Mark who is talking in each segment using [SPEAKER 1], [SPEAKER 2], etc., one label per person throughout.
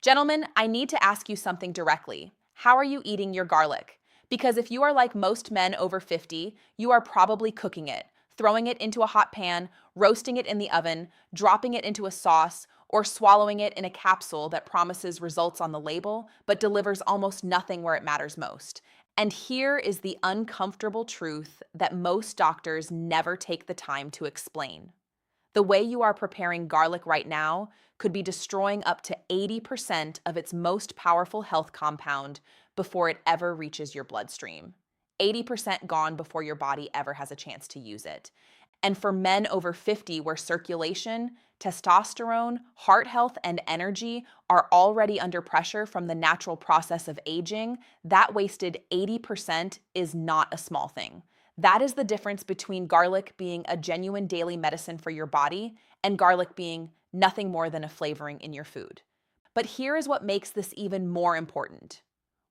[SPEAKER 1] Gentlemen, I need to ask you something directly. How are you eating your garlic? Because if you are like most men over 50, you are probably cooking it, throwing it into a hot pan, roasting it in the oven, dropping it into a sauce, or swallowing it in a capsule that promises results on the label but delivers almost nothing where it matters most. And here is the uncomfortable truth that most doctors never take the time to explain. The way you are preparing garlic right now could be destroying up to 80% of its most powerful health compound before it ever reaches your bloodstream. 80% gone before your body ever has a chance to use it. And for men over 50, where circulation, testosterone, heart health, and energy are already under pressure from the natural process of aging, that wasted 80% is not a small thing. That is the difference between garlic being a genuine daily medicine for your body and garlic being nothing more than a flavoring in your food. But here is what makes this even more important.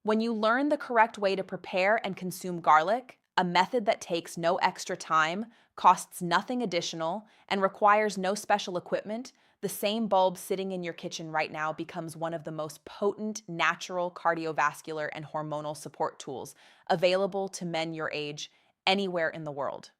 [SPEAKER 1] When you learn the correct way to prepare and consume garlic, a method that takes no extra time, costs nothing additional, and requires no special equipment, the same bulb sitting in your kitchen right now becomes one of the most potent natural cardiovascular and hormonal support tools available to men your age anywhere in the world.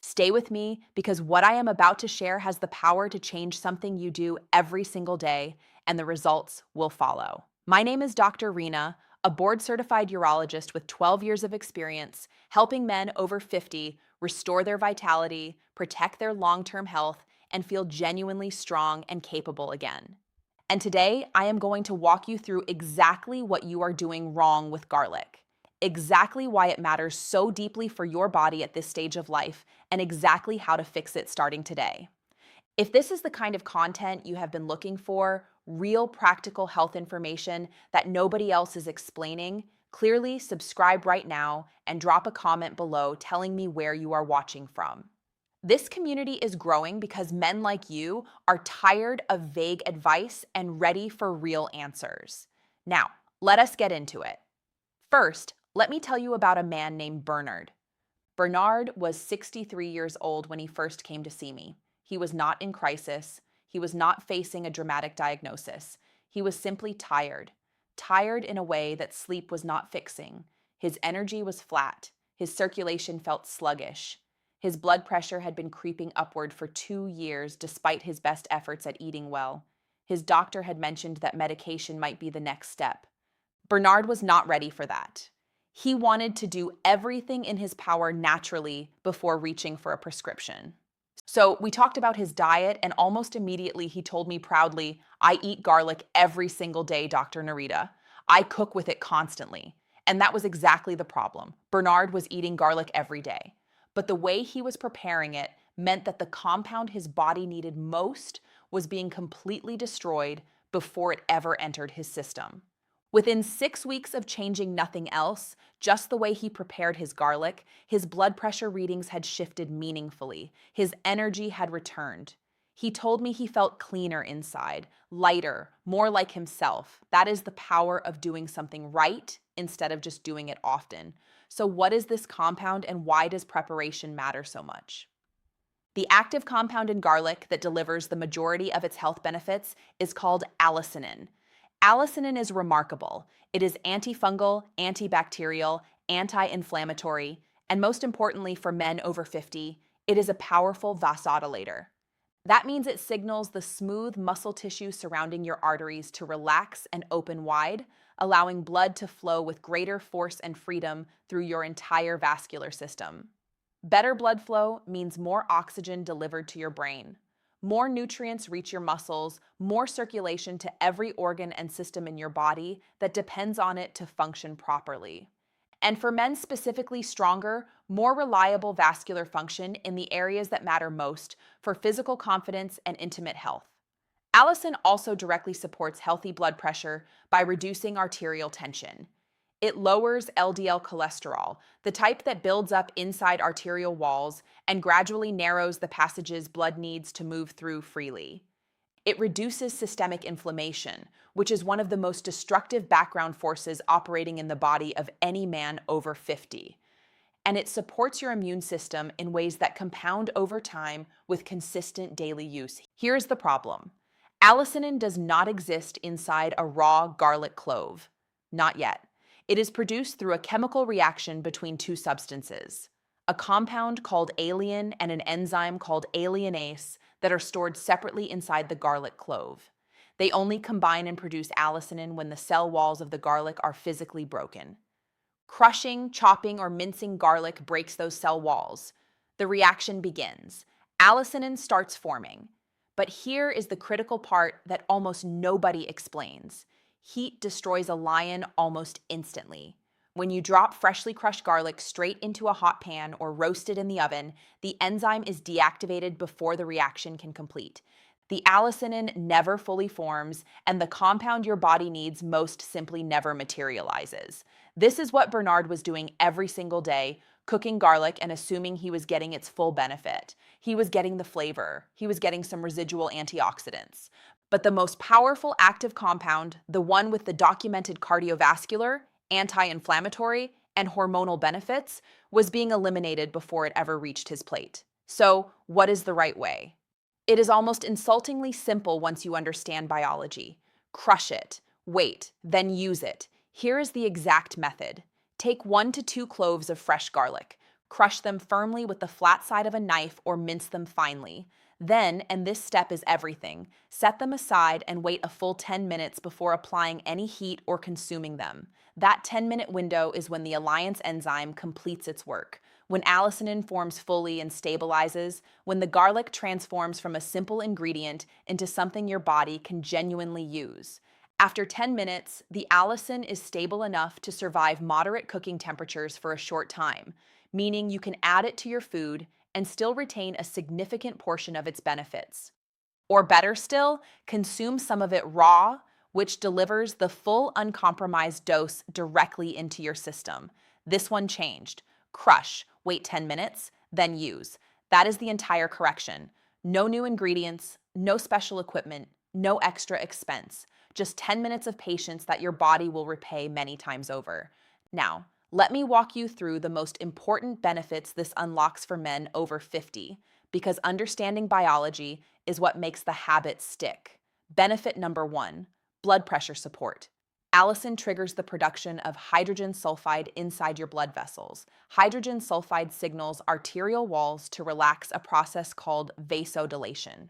[SPEAKER 1] Stay with me because what I am about to share has the power to change something you do every single day, and the results will follow. My name is Dr. Reena, a board-certified urologist with 12 years of experience helping men over 50 restore their vitality, protect their long-term health, and feel genuinely strong and capable again. And today, I am going to walk you through exactly what you are doing wrong with garlic, exactly why it matters so deeply for your body at this stage of life, and exactly how to fix it starting today. If this is the kind of content you have been looking for, real practical health information that nobody else is explaining, clearly subscribe right now and drop a comment below telling me where you are watching from. This community is growing because men like you are tired of vague advice and ready for real answers. Now, let us get into it. First, let me tell you about a man named Bernard. Bernard was 63 years old when he first came to see me. He was not in crisis. He was not facing a dramatic diagnosis. He was simply tired. Tired in a way that sleep was not fixing. His energy was flat. His circulation felt sluggish. His blood pressure had been creeping upward for 2 years despite his best efforts at eating well. His doctor had mentioned that medication might be the next step. Bernard was not ready for that. He wanted to do everything in his power naturally before reaching for a prescription. So we talked about his diet, and almost immediately he told me proudly, "I eat garlic every single day, Dr. Narita. I cook with it constantly." And that was exactly the problem. Bernard was eating garlic every day. But the way he was preparing it meant that the compound his body needed most was being completely destroyed before it ever entered his system. Within 6 weeks of changing nothing else, just the way he prepared his garlic, his blood pressure readings had shifted meaningfully. His energy had returned. He told me he felt cleaner inside, lighter, more like himself. That is the power of doing something right instead of just doing it often. So what is this compound and why does preparation matter so much? The active compound in garlic that delivers the majority of its health benefits is called allicin. Allicin is remarkable. It is antifungal, antibacterial, anti-inflammatory, and most importantly for men over 50, it is a powerful vasodilator. That means it signals the smooth muscle tissue surrounding your arteries to relax and open wide, allowing blood to flow with greater force and freedom through your entire vascular system. Better blood flow means more oxygen delivered to your brain. More nutrients reach your muscles, more circulation to every organ and system in your body that depends on it to function properly. And for men specifically, stronger, more reliable vascular function in the areas that matter most for physical confidence and intimate health. Allicin also directly supports healthy blood pressure by reducing arterial tension. It lowers LDL cholesterol, the type that builds up inside arterial walls and gradually narrows the passages blood needs to move through freely. It reduces systemic inflammation, which is one of the most destructive background forces operating in the body of any man over 50. And it supports your immune system in ways that compound over time with consistent daily use. Here's the problem. Allicin does not exist inside a raw garlic clove. Not yet. It is produced through a chemical reaction between two substances, a compound called allicin and an enzyme called alliinase that are stored separately inside the garlic clove. They only combine and produce allicin when the cell walls of the garlic are physically broken. Crushing, chopping, or mincing garlic breaks those cell walls. The reaction begins. Allicin starts forming. But here is the critical part that almost nobody explains. Heat destroys a lion almost instantly. When you drop freshly crushed garlic straight into a hot pan or roast it in the oven, the enzyme is deactivated before the reaction can complete. The allicin never fully forms, and the compound your body needs most simply never materializes. This is what Bernard was doing every single day, cooking garlic and assuming he was getting its full benefit. He was getting the flavor. He was getting some residual antioxidants. But the most powerful active compound, the one with the documented cardiovascular, anti-inflammatory, and hormonal benefits, was being eliminated before it ever reached his plate. So, what is the right way? It is almost insultingly simple once you understand biology. Crush it, wait, then use it. Here is the exact method. Take 1 to 2 cloves of fresh garlic. Crush them firmly with the flat side of a knife or mince them finely. Then, and this step is everything, set them aside and wait a full 10 minutes before applying any heat or consuming them. That 10-minute window is when the alliance enzyme completes its work. When allicin forms fully and stabilizes, when the garlic transforms from a simple ingredient into something your body can genuinely use. After 10 minutes, the allicin is stable enough to survive moderate cooking temperatures for a short time, meaning you can add it to your food and still retain a significant portion of its benefits. Or better still, consume some of it raw, which delivers the full uncompromised dose directly into your system. This one changed. Crush, wait 10 minutes, then use. That is the entire correction. No new ingredients, no special equipment, no extra expense. Just 10 minutes of patience that your body will repay many times over. Now, let me walk you through the most important benefits this unlocks for men over 50, because understanding biology is what makes the habit stick. Benefit number 1, blood pressure support. Allicin triggers the production of hydrogen sulfide inside your blood vessels. Hydrogen sulfide signals arterial walls to relax, a process called vasodilation.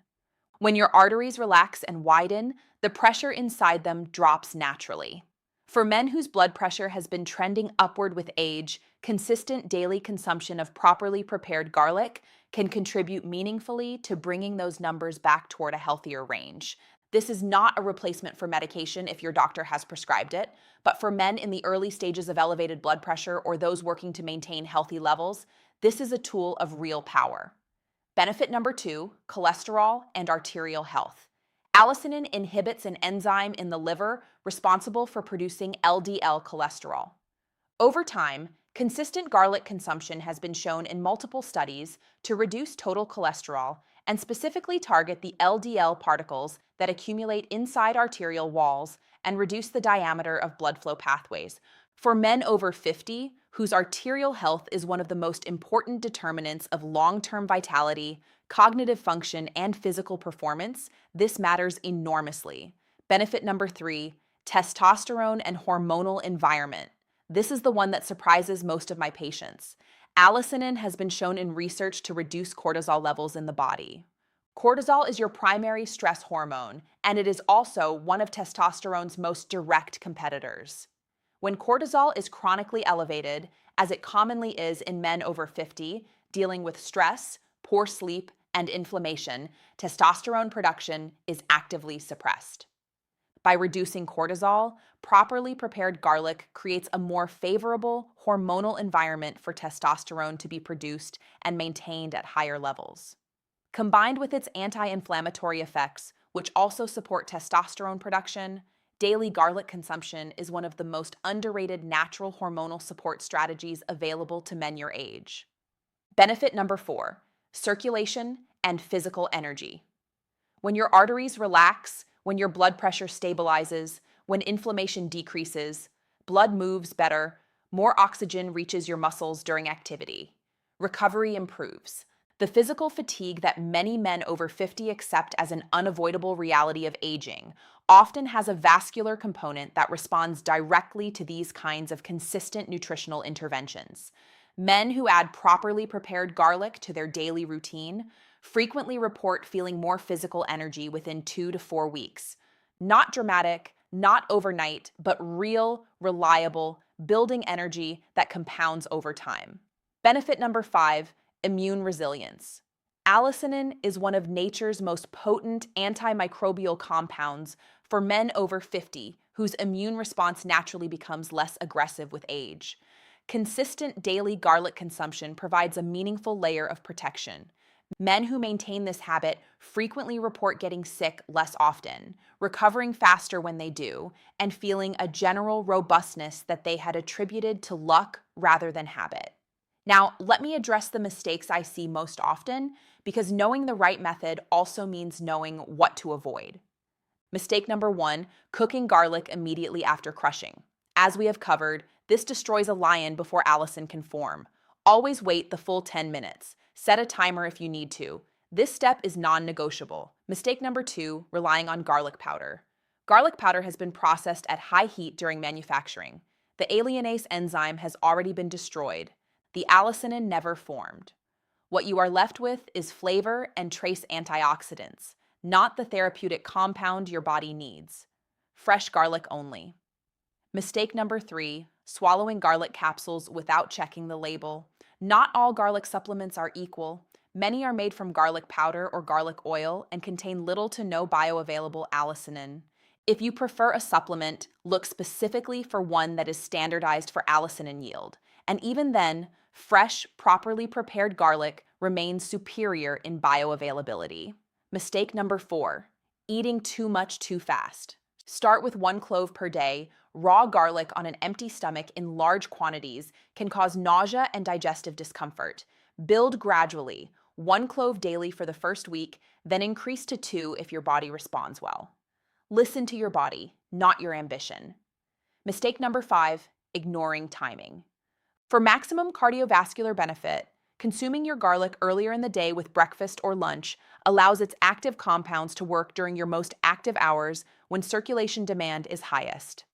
[SPEAKER 1] When your arteries relax and widen, the pressure inside them drops naturally. For men whose blood pressure has been trending upward with age, consistent daily consumption of properly prepared garlic can contribute meaningfully to bringing those numbers back toward a healthier range. This is not a replacement for medication if your doctor has prescribed it, but for men in the early stages of elevated blood pressure or those working to maintain healthy levels, this is a tool of real power. Benefit number 2, cholesterol and arterial health. Allicin inhibits an enzyme in the liver responsible for producing LDL cholesterol. Over time, consistent garlic consumption has been shown in multiple studies to reduce total cholesterol and specifically target the LDL particles that accumulate inside arterial walls and reduce the diameter of blood flow pathways. For men over 50, whose arterial health is one of the most important determinants of long-term vitality, cognitive function, and physical performance, this matters enormously. Benefit number 3, testosterone and hormonal environment. This is the one that surprises most of my patients. Allicin has been shown in research to reduce cortisol levels in the body. Cortisol is your primary stress hormone, and it is also one of testosterone's most direct competitors. When cortisol is chronically elevated, as it commonly is in men over 50, dealing with stress, poor sleep, and inflammation, testosterone production is actively suppressed. By reducing cortisol, properly prepared garlic creates a more favorable hormonal environment for testosterone to be produced and maintained at higher levels. Combined with its anti-inflammatory effects, which also support testosterone production, daily garlic consumption is one of the most underrated natural hormonal support strategies available to men your age. Benefit number 4, circulation and physical energy. When your arteries relax, when your blood pressure stabilizes, when inflammation decreases, blood moves better, more oxygen reaches your muscles during activity. Recovery improves. The physical fatigue that many men over 50 accept as an unavoidable reality of aging often has a vascular component that responds directly to these kinds of consistent nutritional interventions. Men who add properly prepared garlic to their daily routine frequently report feeling more physical energy within 2 to 4 weeks. Not dramatic, not overnight, but real, reliable, building energy that compounds over time. Benefit number 5: immune resilience. Allicin is one of nature's most potent antimicrobial compounds for men over 50 whose immune response naturally becomes less aggressive with age. Consistent daily garlic consumption provides a meaningful layer of protection. Men who maintain this habit frequently report getting sick less often, recovering faster when they do, and feeling a general robustness that they had attributed to luck rather than habit. Now, let me address the mistakes I see most often, because knowing the right method also means knowing what to avoid. Mistake number 1: cooking garlic immediately after crushing. As we have covered, this destroys a lion before allicin can form. Always wait the full 10 minutes. Set a timer if you need to. This step is non-negotiable. Mistake number 2: relying on garlic powder. Garlic powder has been processed at high heat during manufacturing. The alliinase enzyme has already been destroyed. The allicin never formed. What you are left with is flavor and trace antioxidants, not the therapeutic compound your body needs. Fresh garlic only. Mistake number 3: swallowing garlic capsules without checking the label. Not all garlic supplements are equal. Many are made from garlic powder or garlic oil and contain little to no bioavailable allicin. If you prefer a supplement, look specifically for one that is standardized for allicin yield. And even then, fresh, properly prepared garlic remains superior in bioavailability. Mistake number 4: eating too much too fast. Start with 1 clove per day. Raw garlic on an empty stomach in large quantities can cause nausea and digestive discomfort. Build gradually, 1 clove daily for the first week, then increase to 2 if your body responds well. Listen to your body, not your ambition. Mistake number 5: ignoring timing. For maximum cardiovascular benefit, consuming your garlic earlier in the day with breakfast or lunch allows its active compounds to work during your most active hours when circulation demand is highest.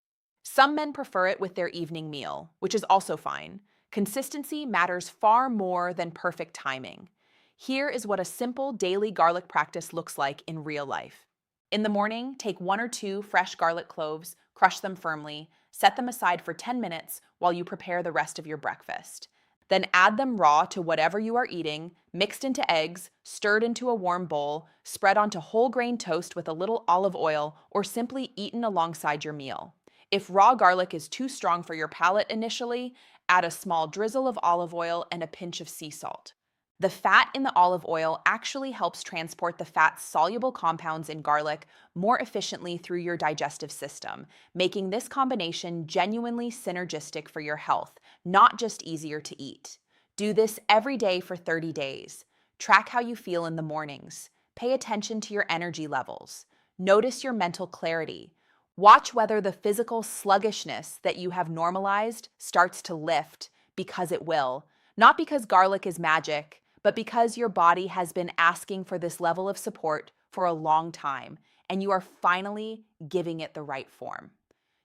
[SPEAKER 1] Some men prefer it with their evening meal, which is also fine. Consistency matters far more than perfect timing. Here is what a simple daily garlic practice looks like in real life. In the morning, take 1 or 2 fresh garlic cloves, crush them firmly, set them aside for 10 minutes while you prepare the rest of your breakfast. Then add them raw to whatever you are eating, mixed into eggs, stirred into a warm bowl, spread onto whole grain toast with a little olive oil, or simply eaten alongside your meal. If raw garlic is too strong for your palate initially, add a small drizzle of olive oil and a pinch of sea salt. The fat in the olive oil actually helps transport the fat-soluble compounds in garlic more efficiently through your digestive system, making this combination genuinely synergistic for your health, not just easier to eat. Do this every day for 30 days. Track how you feel in the mornings. Pay attention to your energy levels. Notice your mental clarity. Watch whether the physical sluggishness that you have normalized starts to lift, because it will. Not because garlic is magic, but because your body has been asking for this level of support for a long time, and you are finally giving it the right form.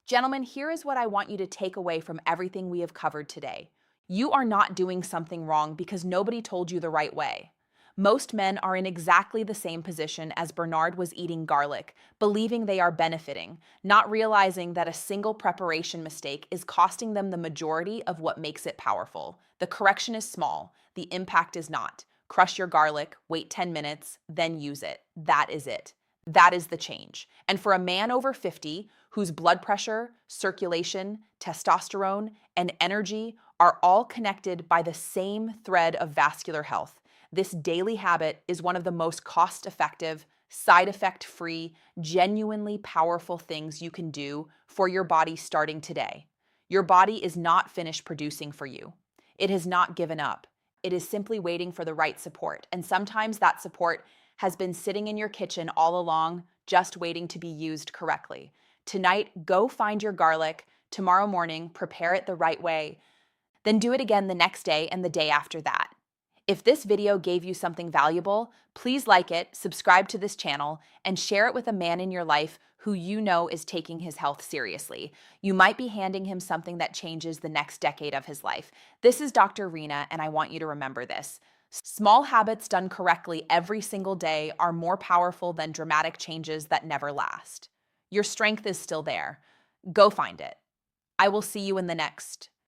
[SPEAKER 1] Gentlemen, here is what I want you to take away from everything we have covered today. You are not doing something wrong because nobody told you the right way. Most men are in exactly the same position as Bernard was eating garlic, believing they are benefiting, not realizing that a single preparation mistake is costing them the majority of what makes it powerful. The correction is small, the impact is not. Crush your garlic, wait 10 minutes, then use it. That is it. That is the change. And for a man over 50 whose blood pressure, circulation, testosterone, and energy are all connected by the same thread of vascular health, this daily habit is one of the most cost-effective, side effect-free, genuinely powerful things you can do for your body starting today. Your body is not finished producing for you. It has not given up. It is simply waiting for the right support. And sometimes that support has been sitting in your kitchen all along, just waiting to be used correctly. Tonight, go find your garlic. Tomorrow morning, prepare it the right way. Then do it again the next day and the day after that. If this video gave you something valuable, please like it, subscribe to this channel, and share it with a man in your life who you know is taking his health seriously. You might be handing him something that changes the next decade of his life. This is Dr. Reena, and I want you to remember this. Small habits done correctly every single day are more powerful than dramatic changes that never last. Your strength is still there. Go find it. I will see you in the next